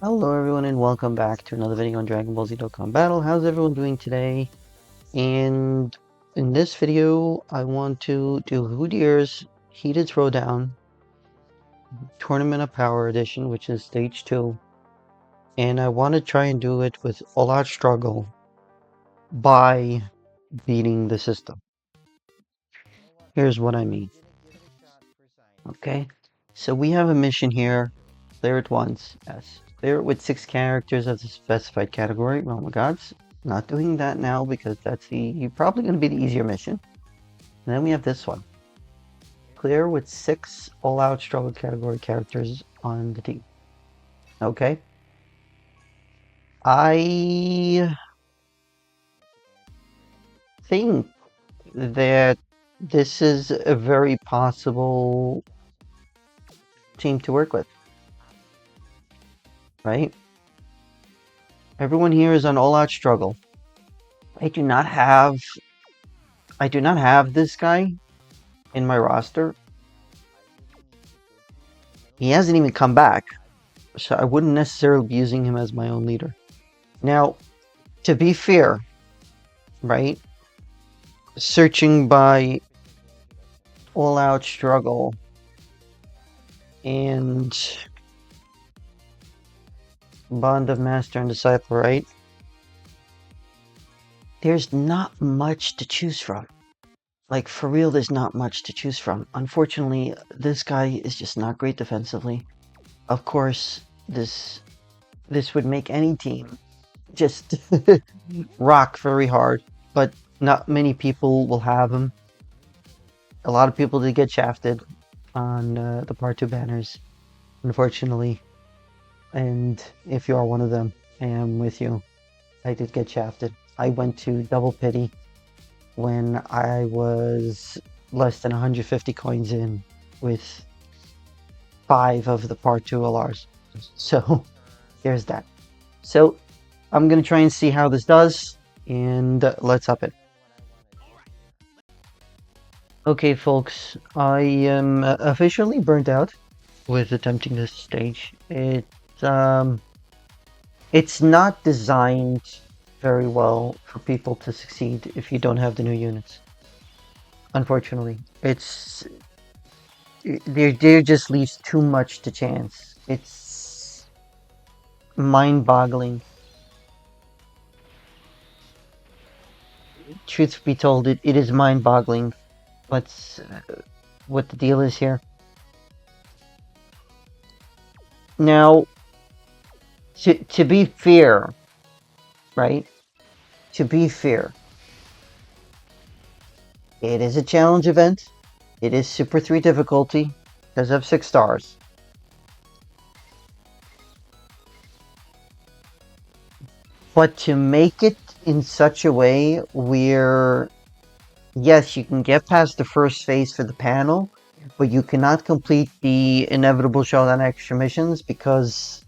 Hello everyone and welcome back to another video on Dragon Ball Z Dokkan Battle. How's everyone doing today? And in this video, I want to do Hoodier's Heated Throwdown Tournament of Power Edition, which is Stage 2. And I want to try and do it with All Out Struggle by beating the system. Here's what I mean. Okay, so we have a mission here. Clear it once. Yes. Clear it with 6 characters of the specified category. Oh my gods. Not doing that now because that's probably going to be the easier mission. And then we have this one. Clear with 6 all-out struggle category characters on the team. Okay. I think that this is a very possible team to work with. Right? Everyone here is on all-out struggle. I do not have this guy in my roster. He hasn't even come back, so I wouldn't necessarily be using him as my own leader. Now, to be fair, right? Searching by all out struggle and bond of master and disciple, right? There's not much to choose from. Like, for real, there's not much to choose from. Unfortunately, this guy is just not great defensively. Of course, this would make any team just rock very hard, but not many people will have him. A lot of people did get shafted on the Part 2 banners, unfortunately. And if you are one of them, I am with you. I did get shafted. I went to double pity when I was less than 150 coins in with 5 of the Part 2 LRs. So there's that. So I'm going to try and see how this does, and let's up it. Okay, folks, I am officially burnt out with attempting this stage. It's not designed very well for people to succeed if you don't have the new units. Unfortunately, there just leaves too much to chance. It's mind-boggling. Truth be told, it is mind-boggling. What the deal is here. Now, to be fair, right? To be fair, it is a challenge event. It is Super 3 difficulty because of 6 stars. But to make it in such a way where, yes, you can get past the first phase for the panel, but you cannot complete the inevitable showdown extra missions because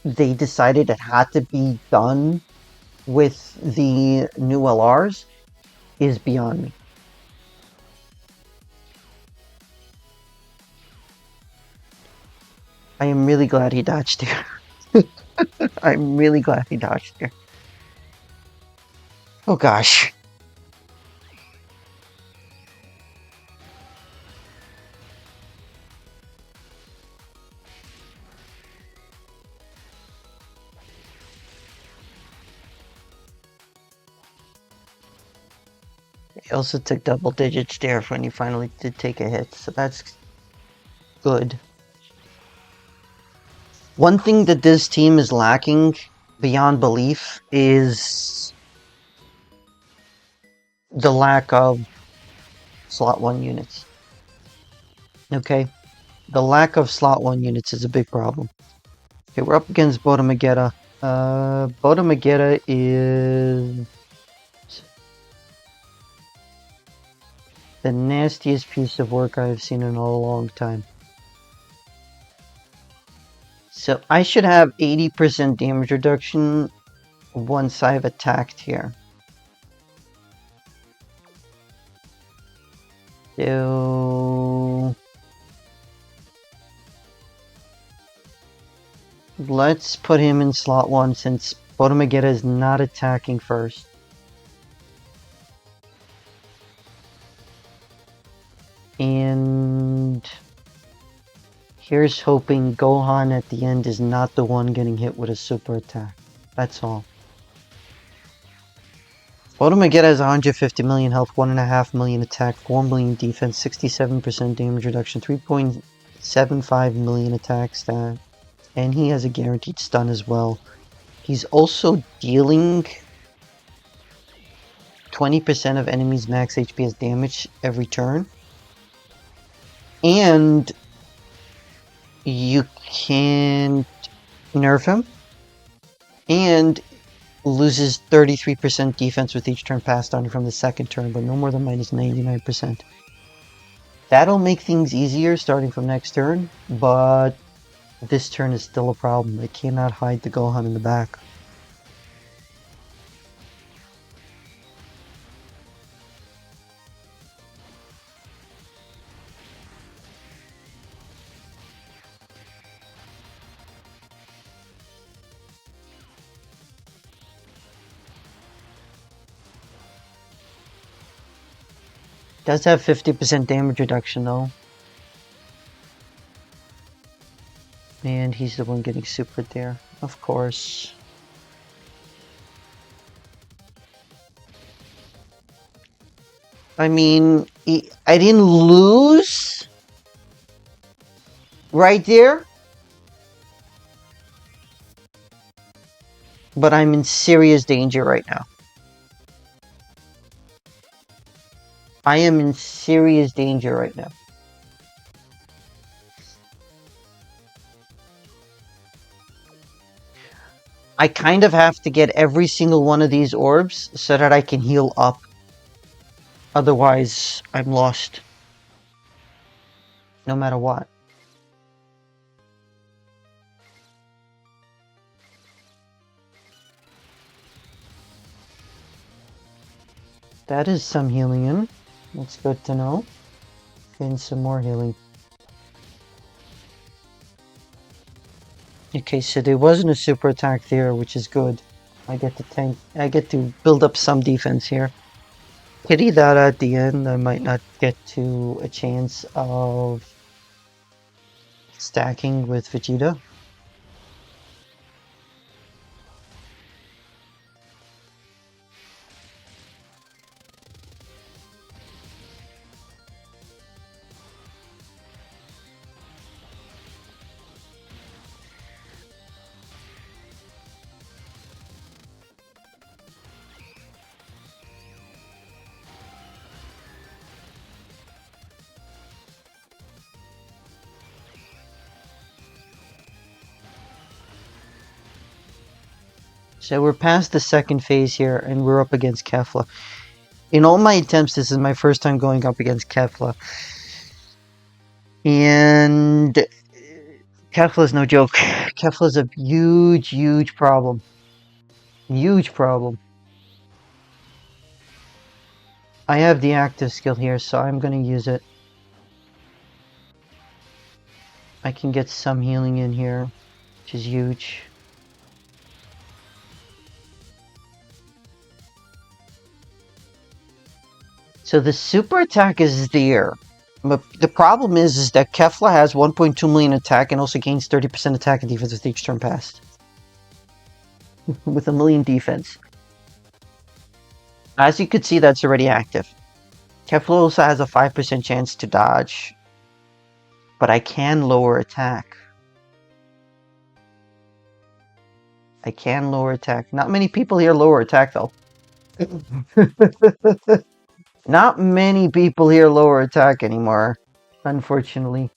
they decided it had to be done with the new LRs is beyond me. I am really glad he dodged here. I'm really glad he dodged here. Oh gosh. He also took double digits there when he finally did take a hit, so that's good. One thing that this team is lacking beyond belief is the lack of slot 1 units. Okay? The lack of slot 1 units is a big problem. Okay, we're up against Botamagetta. Botamagetta is the nastiest piece of work I've seen in a long time. So I should have 80% damage reduction once I've attacked here. So Let's put him in slot 1 since Botomagetta is not attacking first. And here's hoping Gohan at the end is not the one getting hit with a super attack. That's all. Botomagetta has 150 million health, 1.5 million attack, 4 million defense, 67% damage reduction, 3.75 million attack stat. And he has a guaranteed stun as well. He's also dealing 20% of enemies' max HP as damage every turn. And you can nerf him. And loses 33% defense with each turn passed on from the second turn, but no more than minus 99%. That'll make things easier starting from next turn, but this turn is still a problem. I cannot hide the Gohan in the back. Does have 50% damage reduction though. And he's the one getting supered there, of course. I mean, I didn't lose right there, but I'm in serious danger right now. I am in serious danger right now. I kind of have to get every single one of these orbs so that I can heal up. Otherwise, I'm lost. No matter what. That is some healing in. That's good to know. And some more healing. Okay, so there wasn't a super attack there, which is good. I get to build up some defense here. Pity that at the end I might not get to a chance of stacking with Vegeta. So we're past the second phase here, and we're up against Kefla. In all my attempts, this is my first time going up against Kefla. And Kefla's no joke. Kefla's a huge, huge problem. Huge problem. I have the active skill here, so I'm going to use it. I can get some healing in here, which is huge. So the super attack is there. But the problem is that Kefla has 1.2 million attack and also gains 30% attack and defense with each turn passed. With 1 million defense. As you could see, that's already active. Kefla also has a 5% chance to dodge. But I can lower attack. I can lower attack. Not many people here lower attack though. Not many people here lower attack anymore, unfortunately.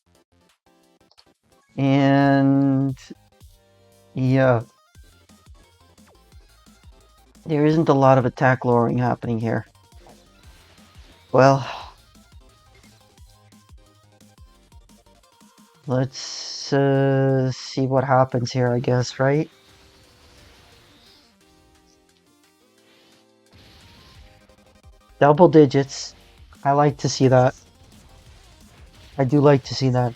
And yeah, there isn't a lot of attack lowering happening here. Well, let's see what happens here, I guess, right? Double digits. I like to see that. I do like to see that.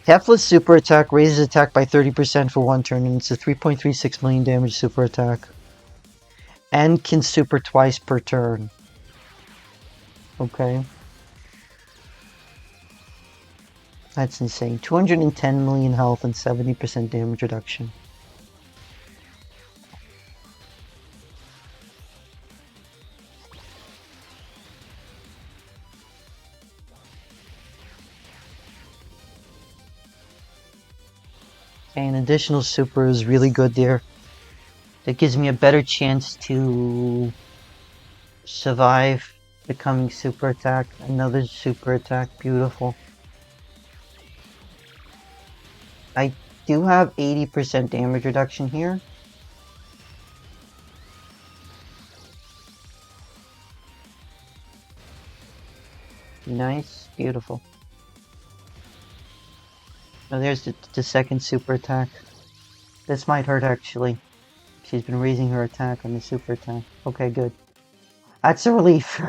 Kefla's super attack raises attack by 30% for one turn, and it's a 3.36 million damage super attack. And can super twice per turn. Okay. That's insane. 210 million health and 70% damage reduction. Okay, an additional super is really good there. That gives me a better chance to survive the coming super attack. Another super attack. Beautiful. I do have 80% damage reduction here. Nice. Beautiful. Oh, there's the second super attack. This might hurt, actually. She's been raising her attack on the super attack. Okay, good. That's a relief.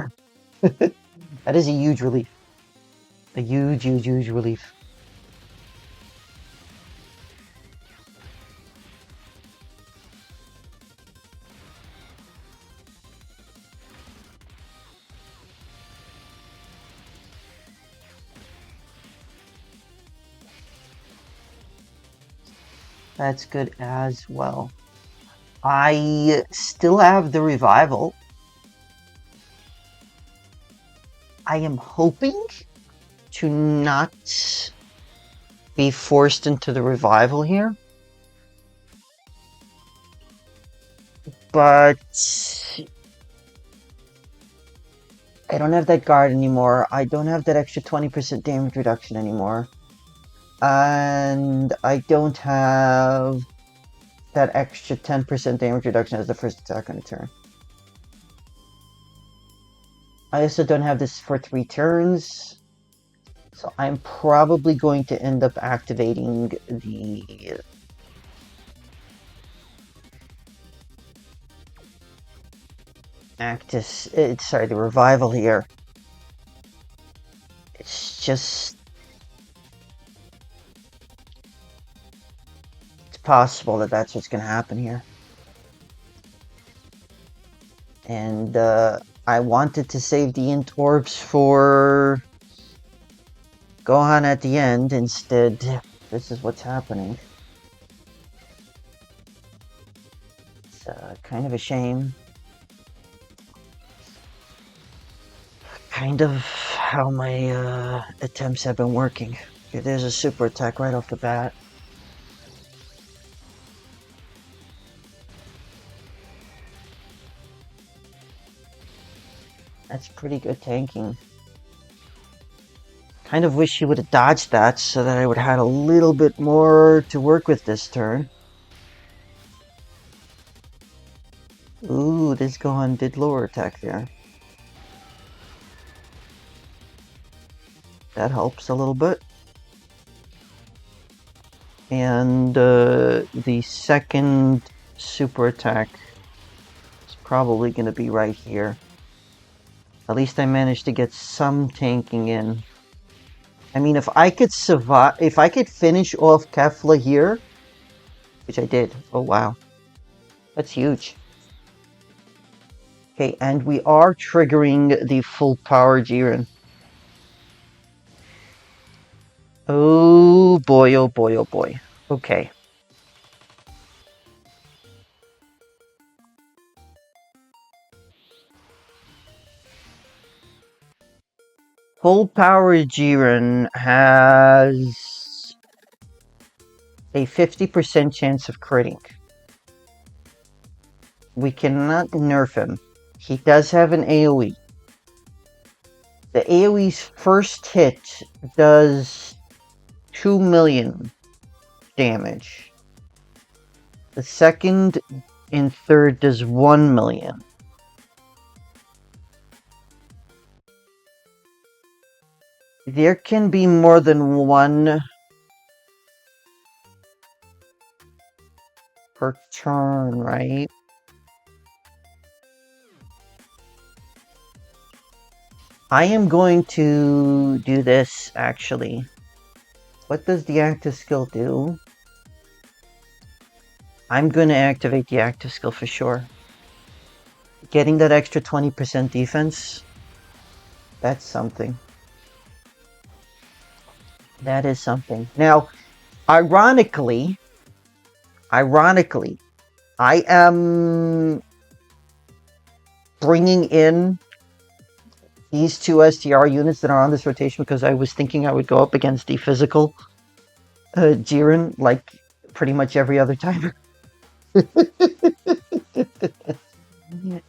That is a huge relief. A huge, huge, huge relief. That's good as well. I still have the revival. I am hoping to not be forced into the revival here. But I don't have that guard anymore. I don't have that extra 20% damage reduction anymore. And I don't have that extra 10% damage reduction as the first attack on a turn. I also don't have this for 3 turns. So I'm probably going to end up activating the the revival here. It's just... it's possible that that's what's going to happen here. And I wanted to save the int orbs for Gohan at the end. Instead, this is what's happening. It's kind of a shame. Kind of how my attempts have been working. Okay, there's a super attack right off the bat. That's pretty good tanking. Kind of wish he would have dodged that so that I would have had a little bit more to work with this turn. Ooh, this Gohan did lower attack there. That helps a little bit. And the second super attack is probably going to be right here. At least I managed to get some tanking in. I mean, if I could survive, if I could finish off Kefla here, which I did. Oh, wow. That's huge. Okay, and we are triggering the full power Jiren. Oh boy, oh boy, oh boy. Okay. Full power Jiren has a 50% chance of critting. We cannot nerf him. He does have an AoE. The AoE's first hit does 2 million damage. The second and third does 1 million. There can be more than one per turn, right? I am going to do this, actually. What does the active skill do? I'm going to activate the active skill for sure. Getting that extra 20% defense, that's something. That is something. Now, ironically, I am bringing in these two STR units that are on this rotation because I was thinking I would go up against the physical Jiren like pretty much every other time.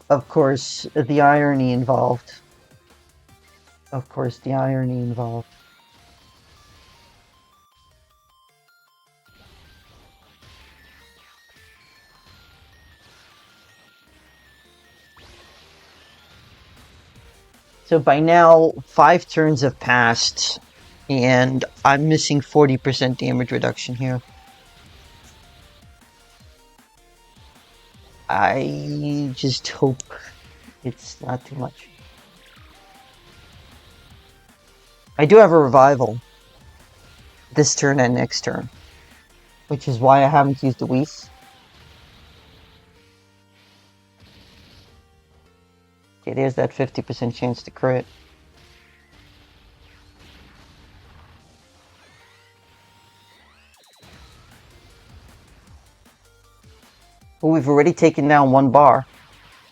Of course, the irony involved. Of course, the irony involved. So by now, 5 turns have passed, and I'm missing 40% damage reduction here. I just hope it's not too much. I do have a revival this turn and next turn, which is why I haven't used the Whis. Okay, there's that 50% chance to crit. Well, we've already taken down 1 bar.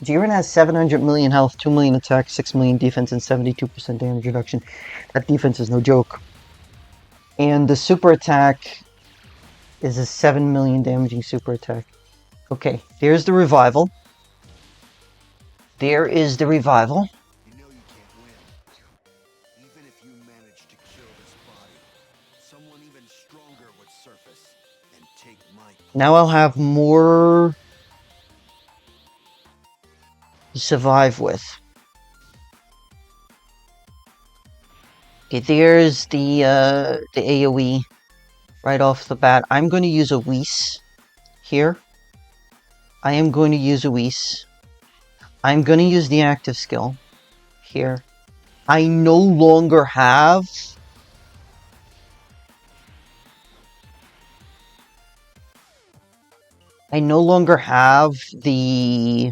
Jiren has 700 million health, 2 million attack, 6 million defense, and 72% damage reduction. That defense is no joke. And the super attack is a 7 million damaging super attack. Okay, there's the revival. There is the revival. You know you can't win. Even if you manage to kill this body, someone even stronger would surface and take my... Now I'll have more to survive with. Okay, there's the AoE right off the bat. I'm going to use a Whis here. I am going to use a Whis. I'm going to use the active skill here. I no longer have the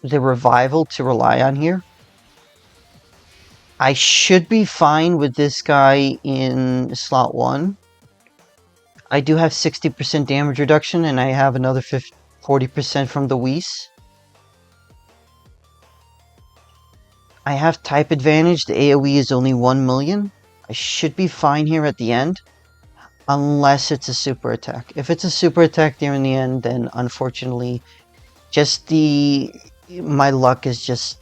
revival to rely on here. I should be fine with this guy in slot 1. I do have 60% damage reduction, and I have another 40% from the Whis. I have type advantage. The AoE is only 1 million. I should be fine here at the end, unless it's a super attack. If it's a super attack there in the end, then unfortunately, my luck is just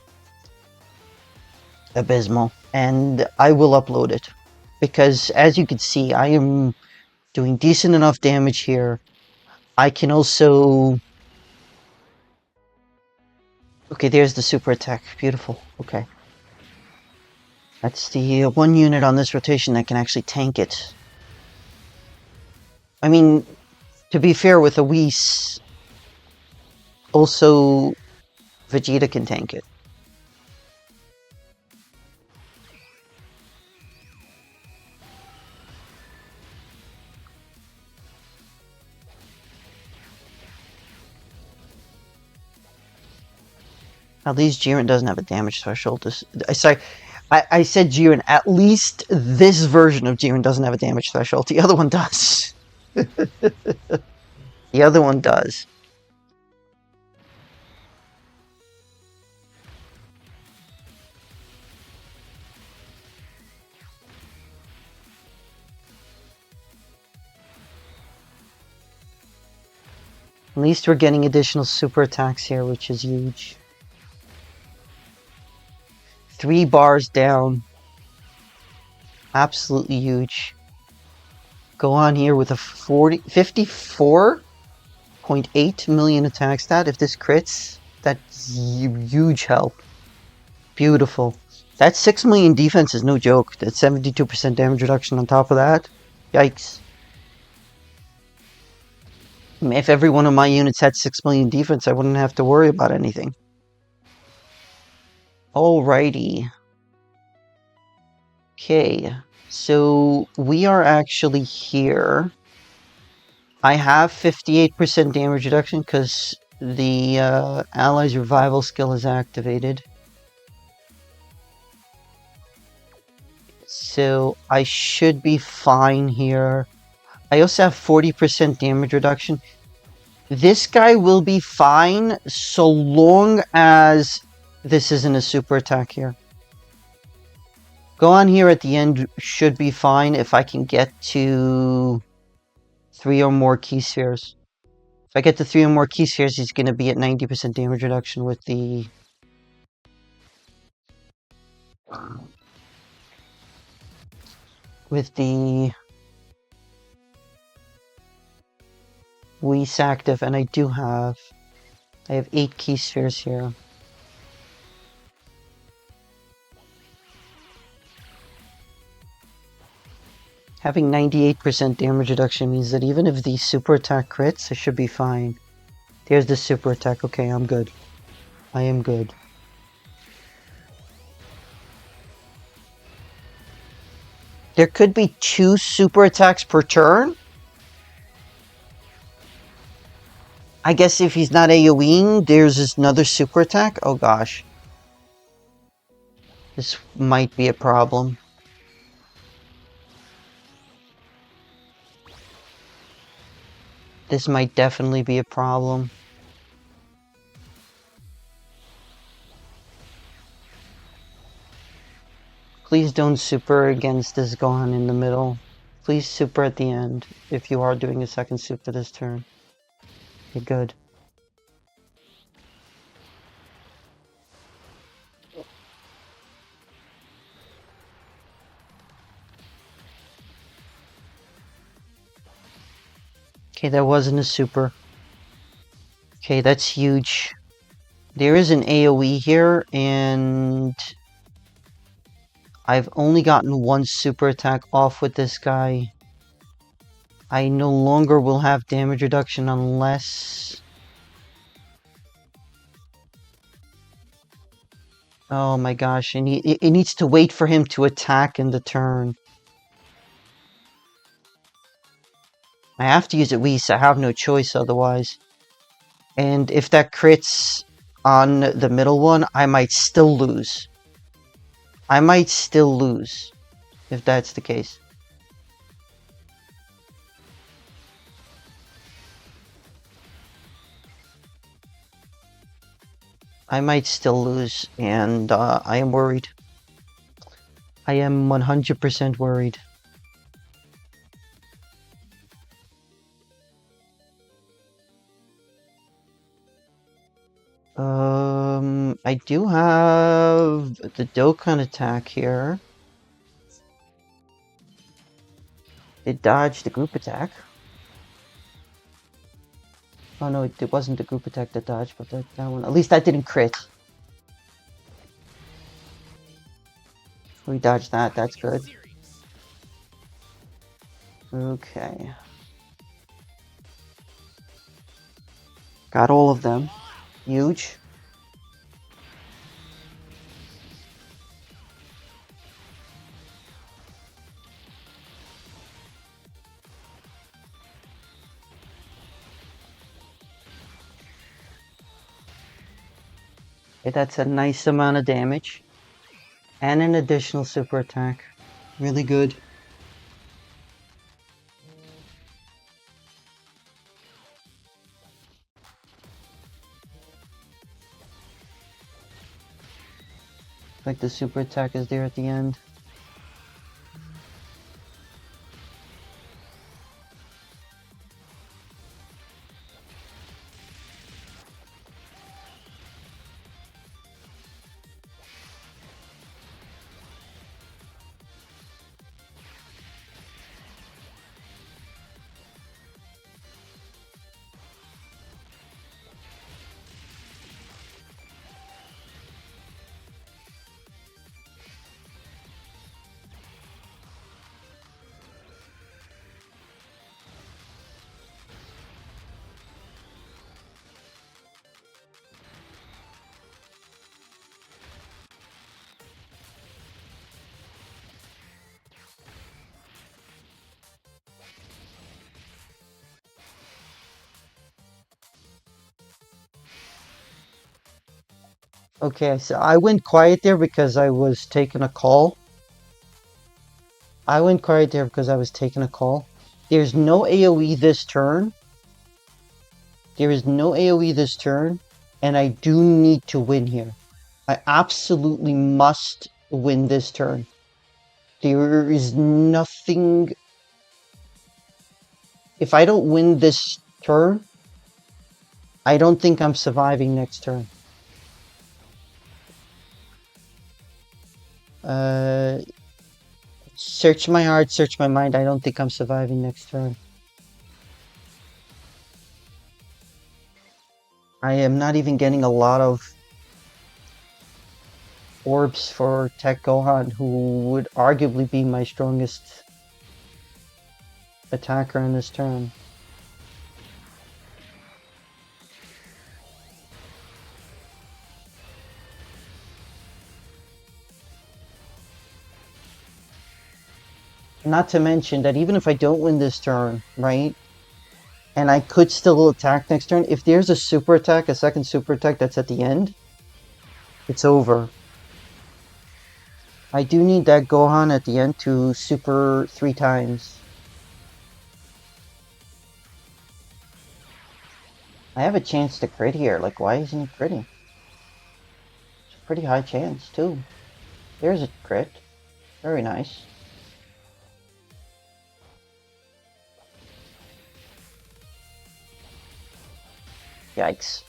abysmal, and I will upload it because, as you can see, I am doing decent enough damage here. I can also... Okay, there's the super attack. Beautiful. Okay. That's the one unit on this rotation that can actually tank it. I mean, to be fair with a Whis, also Vegeta can tank it. At least Jiren doesn't have a damage threshold. I said Jiren. At least this version of Jiren doesn't have a damage threshold. The other one does. The other one does. At least we're getting additional super attacks here, which is huge. 3 bars down. Absolutely huge. Go on here with a 54.8 million attack stat. If this crits, that's huge help. Beautiful. That 6 million defense is no joke. That's 72% damage reduction on top of that. Yikes. I mean, if every one of my units had 6 million defense, I wouldn't have to worry about anything. Alrighty. Okay, so we are actually here. I have 58% damage reduction because the ally's revival skill is activated. So I should be fine here. I also have 40% damage reduction. This guy will be fine so long as this isn't a super attack here. Go on here at the end should be fine if I can get to 3 or more key spheres. If I get to 3 or more key spheres, he's going to be at 90% damage reduction with the... Whis active, and I have 8 key spheres here. Having 98% damage reduction means that even if the super attack crits, I should be fine. There's the super attack. Okay, I'm good. I am good. There could be 2 super attacks per turn. I guess if he's not AoEing, there's another super attack. Oh gosh. This might be a problem. This might definitely be a problem. Please don't super against this Gohan in the middle. Please super at the end if you are doing a second super this turn. Okay, good. Okay, that wasn't a super. Okay, that's huge. There is an AoE here, and I've only gotten 1 super attack off with this guy. I no longer will have damage reduction unless... Oh my gosh, it needs to wait for him to attack in the turn. I have to use it Whis, I have no choice otherwise. And if that crits on the middle one, I might still lose. I might still lose, if that's the case. I might still lose, and I am worried. I am 100% worried. I do have the Dokkan attack here. It dodged the group attack. Oh no, it wasn't the group attack that dodged, but that one. At least that didn't crit. We dodged that, that's good. Okay. Got all of them. Huge. Okay, that's a nice amount of damage. And an additional super attack. Really good. Like the super attack is there at the end. Okay, so I went quiet there because I was taking a call. I went quiet there because I was taking a call. There's no AoE this turn. There is no AoE this turn, and I do need to win here. I absolutely must win this turn. There is nothing... If I don't win this turn, I don't think I'm surviving next turn. Search my heart, search my mind. I don't think I'm surviving next turn. I am not even getting a lot of orbs for Tech Gohan, who would arguably be my strongest attacker in this turn. Not to mention that even if I don't win this turn, right, and I could still attack next turn, if there's a super attack, a second super attack that's at the end, it's over. I do need that Gohan at the end to super 3 times. I have a chance to crit here. Like, why isn't he critting? It's a pretty high chance, too. There's a crit. Very nice. Yikes.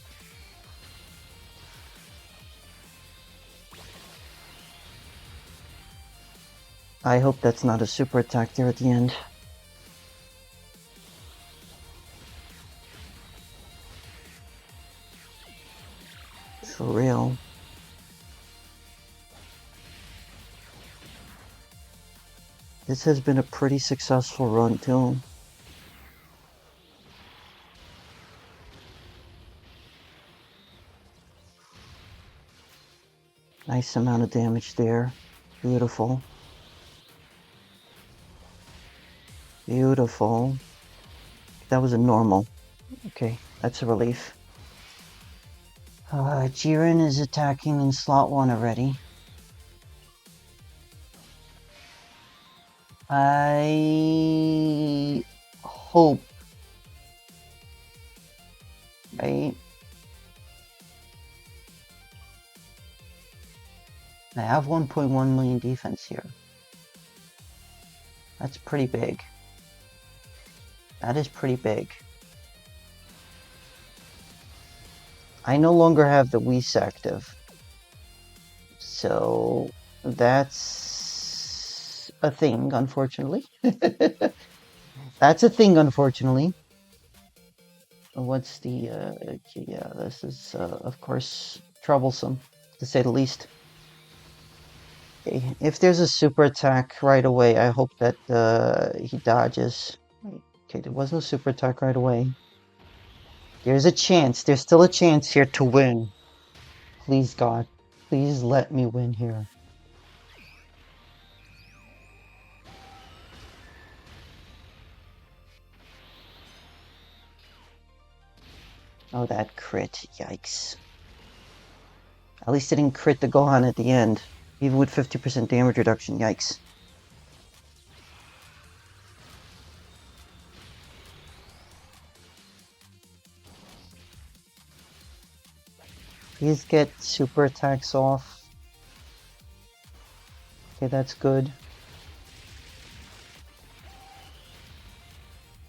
I hope that's not a super attack there at the end. For real. This has been a pretty successful run, too. Nice amount of damage there. Beautiful. Beautiful. That was a normal. Okay, that's a relief. Jiren is attacking in slot 1 already. I hope, right? I have 1.1 million defense here. That's pretty big. That is pretty big. I no longer have the Whis active. So that's a thing, unfortunately. That's a thing, unfortunately. What's the... yeah, this is, of course, troublesome, to say the least. Okay, if there's a super attack right away, I hope that he dodges. Okay, there was no super attack right away. There's a chance. There's still a chance here to win. Please, God. Please let me win here. Oh, that crit. Yikes. At least it didn't crit the Gohan at the end. Even with 50% damage reduction. Yikes. Please get super attacks off. Okay, that's good.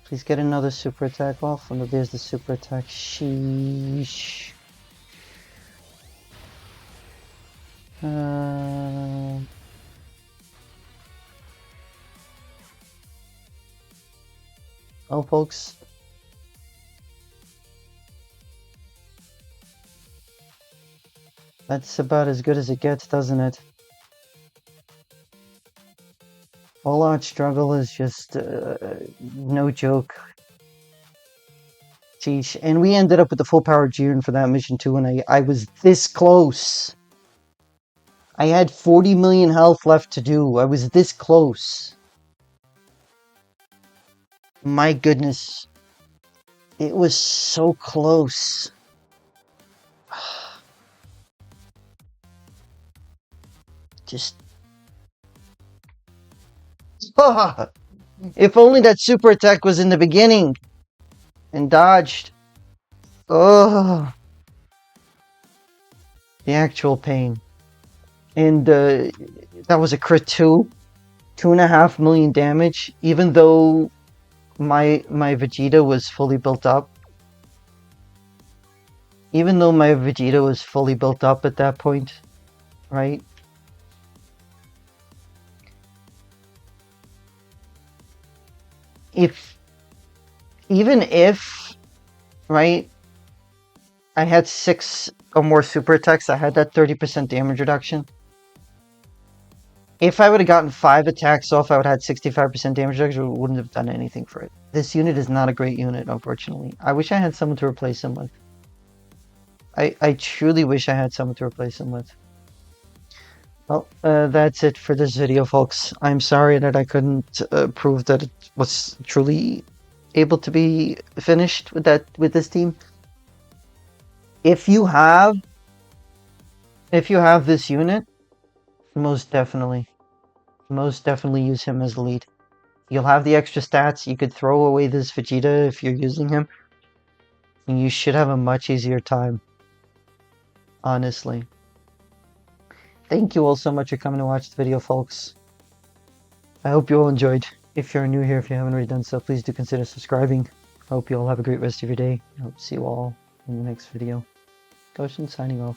Please get another super attack off. Oh, there's the super attack. Sheesh. Oh, folks. That's about as good as it gets, doesn't it? All out struggle is just no joke. Sheesh. And we ended up with the full power Jiren for that mission too, and I was this close. I had 40 million health left to do. I was this close. My goodness. It was so close. Just... Ah, if only that super attack was in the beginning and dodged. Oh, the actual pain. And that was a crit too. 2.5 million damage, even though my Vegeta was fully built up. Even though my Vegeta was fully built up at that point, right? Even if, right, I had 6 or more super attacks, I had that 30% damage reduction. If I would have gotten 5 attacks off, I would have had 65% damage reduction. It wouldn't have done anything for it. This unit is not a great unit, unfortunately. I wish I had someone to replace him with. I truly wish I had someone to replace him with. Well, that's it for this video, folks. I'm sorry that I couldn't prove that it was truly able to be finished with this team. If you have this unit, most definitely use him as the lead. You'll have the extra stats. You could throw away this Vegeta if you're using him, and you should have a much easier time. Honestly. Thank you all so much for coming to watch the video, folks. I hope you all enjoyed. If you're new here, if you haven't already done so, please do consider subscribing. I hope you all have a great rest of your day. I hope to see you all in the next video. Goshin signing off.